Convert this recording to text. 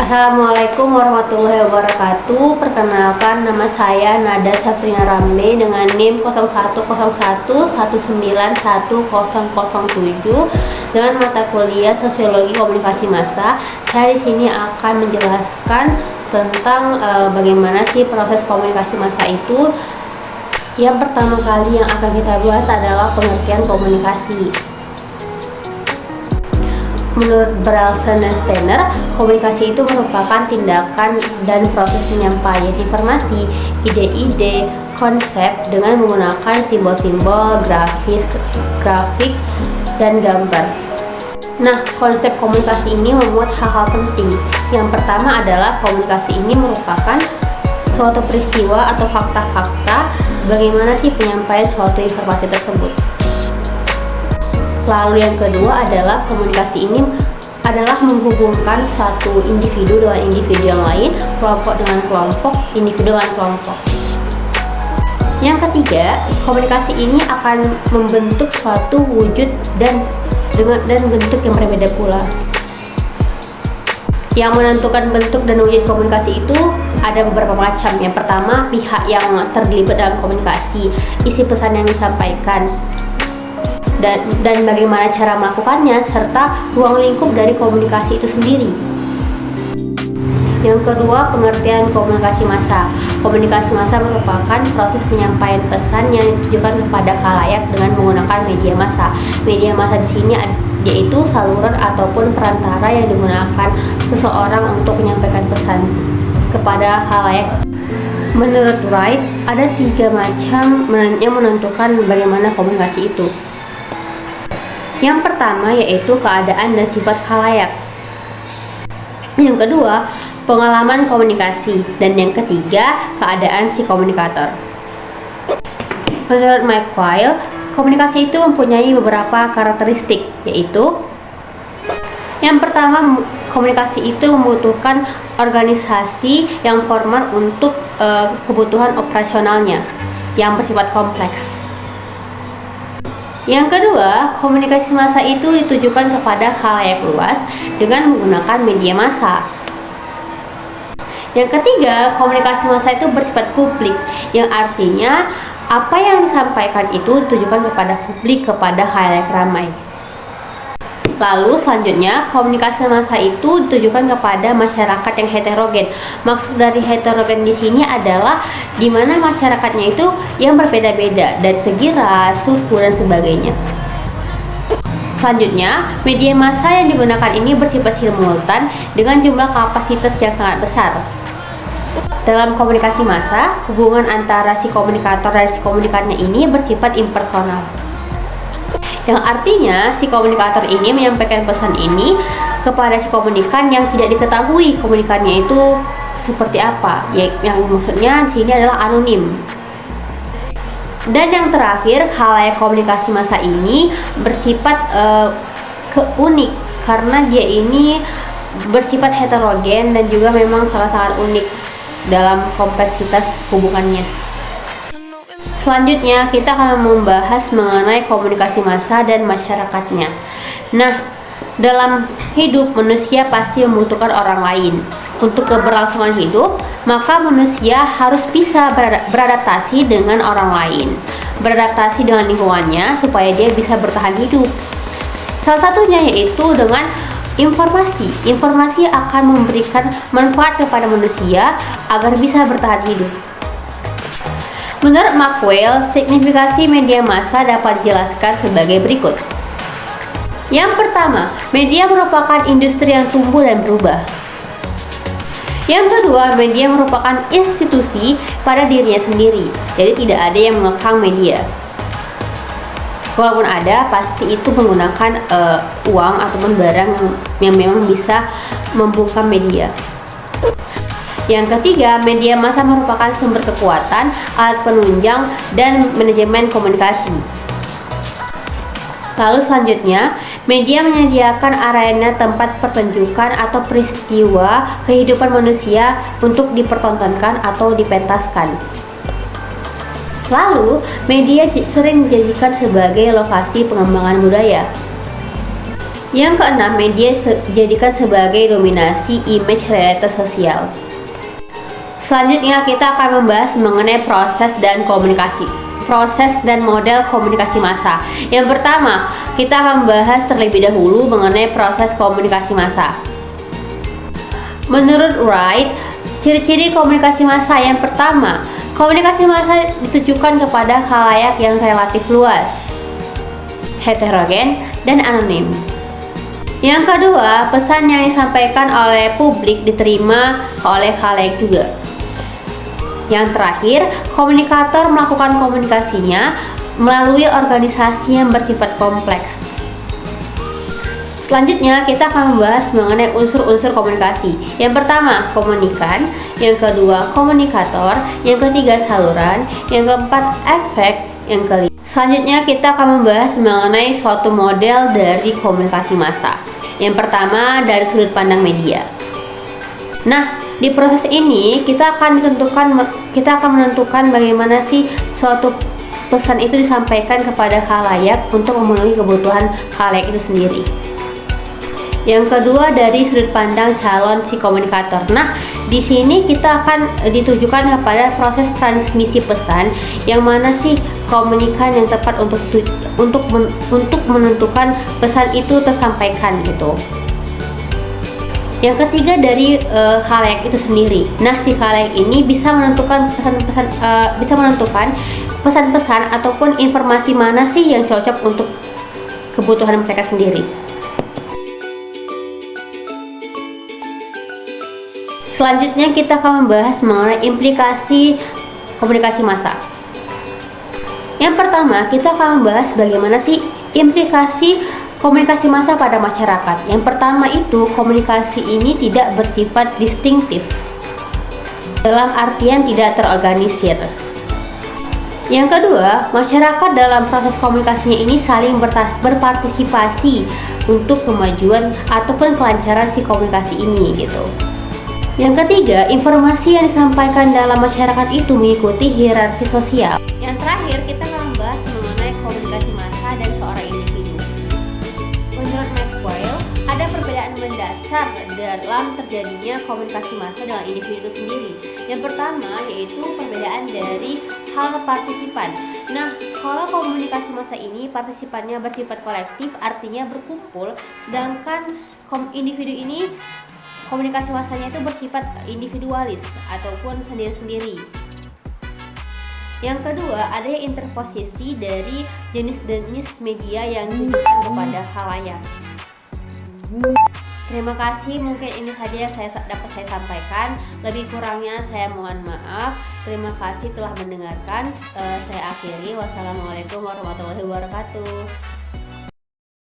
Assalamualaikum warahmatullahi wabarakatuh. Perkenalkan, nama saya Nada Safrina Rambe dengan NIM 0101191007 dengan mata kuliah Sosiologi Komunikasi Massa. Saya di sini akan menjelaskan tentang bagaimana sih proses komunikasi massa itu. Yang pertama kali yang akan kita bahas adalah pengertian komunikasi. Menurut Brelson dan Steiner, komunikasi itu merupakan tindakan dan proses penyampaian informasi, ide-ide, konsep dengan menggunakan simbol-simbol, grafik, dan gambar. Nah, konsep komunikasi ini memuat hal-hal penting. Yang pertama adalah komunikasi ini merupakan suatu peristiwa atau fakta-fakta bagaimana sih penyampaian suatu informasi tersebut. Lalu yang kedua adalah komunikasi ini adalah menghubungkan satu individu dengan individu yang lain, kelompok dengan kelompok, individu dengan kelompok. Yang ketiga, komunikasi ini akan membentuk suatu wujud dan bentuk yang berbeda pula. Yang menentukan bentuk dan wujud komunikasi itu ada beberapa macam. Yang pertama, pihak yang terlibat dalam komunikasi, isi pesan yang disampaikan, dan bagaimana cara melakukannya, serta ruang lingkup dari komunikasi itu sendiri. Yang kedua, pengertian komunikasi massa. Komunikasi massa merupakan proses penyampaian pesan yang ditujukan kepada khalayak dengan menggunakan media massa. Media massa di sini yaitu saluran ataupun perantara yang digunakan seseorang untuk menyampaikan pesan kepada khalayak. Menurut Wright, ada 3 macam yang menentukan bagaimana komunikasi itu. Yang pertama yaitu keadaan dan sifat khalayak. Yang kedua, pengalaman komunikasi. Dan yang ketiga, keadaan si komunikator. Menurut Mike Weil, komunikasi itu mempunyai beberapa karakteristik, yaitu yang pertama, komunikasi itu membutuhkan organisasi yang formal untuk kebutuhan operasionalnya yang bersifat kompleks. Yang kedua, komunikasi massa itu ditujukan kepada khalayak luas dengan menggunakan media massa. Yang ketiga, komunikasi massa itu bersifat publik, yang artinya apa yang disampaikan itu ditujukan kepada publik, kepada khalayak ramai. Lalu selanjutnya, komunikasi massa itu ditujukan kepada masyarakat yang heterogen. Maksud dari heterogen di sini adalah di mana masyarakatnya itu yang berbeda-beda dari segi ras, suku, dan sebagainya. Selanjutnya, media massa yang digunakan ini bersifat simultan dengan jumlah kapasitas yang sangat besar. Dalam komunikasi massa, hubungan antara si komunikator dan si komunikannya ini bersifat impersonal, yang artinya si komunikator ini menyampaikan pesan ini kepada si komunikan yang tidak diketahui komunikannya itu seperti apa, yang maksudnya di sini adalah anonim. Dan yang terakhir, khalayak komunikasi massa ini bersifat unik karena dia ini bersifat heterogen dan juga memang sangat-sangat unik dalam kompleksitas hubungannya. Selanjutnya, kita akan membahas mengenai komunikasi massa dan masyarakatnya. Nah, dalam hidup manusia pasti membutuhkan orang lain. Untuk keberlangsungan hidup, maka manusia harus bisa beradaptasi dengan orang lain, beradaptasi dengan lingkungannya supaya dia bisa bertahan hidup. Salah satunya yaitu dengan informasi. Informasi akan memberikan manfaat kepada manusia agar bisa bertahan hidup. Menurut Mark Weil, signifikasi media massa dapat dijelaskan sebagai berikut. Yang pertama, media merupakan industri yang tumbuh dan berubah. Yang kedua, media merupakan institusi pada dirinya sendiri, jadi tidak ada yang mengekang media. Walaupun ada, pasti itu menggunakan uang ataupun barang yang memang bisa membungkam media. Yang ketiga, media massa merupakan sumber kekuatan, alat penunjang, dan manajemen komunikasi. Lalu selanjutnya, media menyediakan arena tempat pertunjukan atau peristiwa kehidupan manusia untuk dipertontonkan atau dipentaskan. Lalu, media sering dijadikan sebagai lokasi pengembangan budaya. Yang keenam, media dijadikan sebagai dominasi image realitas sosial. Selanjutnya kita akan membahas mengenai proses dan model komunikasi massa. Yang pertama, kita akan membahas terlebih dahulu mengenai proses komunikasi massa. Menurut Wright, ciri-ciri komunikasi massa yang pertama, komunikasi massa ditujukan kepada khalayak yang relatif luas, heterogen, dan anonim. Yang kedua, pesan yang disampaikan oleh publik diterima oleh khalayak juga. Yang terakhir, komunikator melakukan komunikasinya melalui organisasi yang bersifat kompleks. Selanjutnya, kita akan membahas mengenai unsur-unsur komunikasi. Yang pertama, komunikan. Yang kedua, komunikator. Yang ketiga, saluran. Yang keempat, efek. Yang kelima. Selanjutnya, kita akan membahas mengenai suatu model dari komunikasi massa. Yang pertama, dari sudut pandang media. Nah, di proses ini kita akan menentukan bagaimana sih suatu pesan itu disampaikan kepada khalayak untuk memenuhi kebutuhan khalayak itu sendiri. Yang kedua, dari sudut pandang calon si komunikator. Nah, di sini kita akan ditujukan kepada proses transmisi pesan, yang mana sih komunikan yang tepat untuk menentukan pesan itu tersampaikan gitu. Yang ketiga, dari khalayak itu sendiri. Nah, si khalayak ini bisa menentukan pesan-pesan ataupun informasi mana sih yang cocok untuk kebutuhan mereka sendiri. Selanjutnya kita akan membahas mengenai implikasi komunikasi massa. Yang pertama, kita akan membahas bagaimana sih implikasi komunikasi massa pada masyarakat. Yang pertama itu, komunikasi ini tidak bersifat distinktif, dalam artian tidak terorganisir. Yang kedua, masyarakat dalam proses komunikasinya ini saling berpartisipasi untuk kemajuan ataupun kelancaran si komunikasi ini gitu. Yang ketiga, informasi yang disampaikan dalam masyarakat itu mengikuti hierarki sosial. Yang terakhir, kita akan membahas mengenai komunikasi massa dan seorang individu. Menurut Maxwell, ada perbedaan mendasar dalam terjadinya komunikasi massa dengan individu itu sendiri. Yang pertama yaitu perbedaan dari hal partisipan. Nah, kalau komunikasi massa ini partisipannya bersifat kolektif, artinya berkumpul, sedangkan individu ini komunikasi massanya itu bersifat individualis ataupun sendiri-sendiri. Yang kedua, ada interposisi dari jenis-jenis media yang ditujukan kepada khalayak. Terima kasih, mungkin ini saja yang dapat saya sampaikan. Lebih kurangnya saya mohon maaf. Terima kasih telah mendengarkan. Saya akhiri. Wassalamualaikum warahmatullahi wabarakatuh.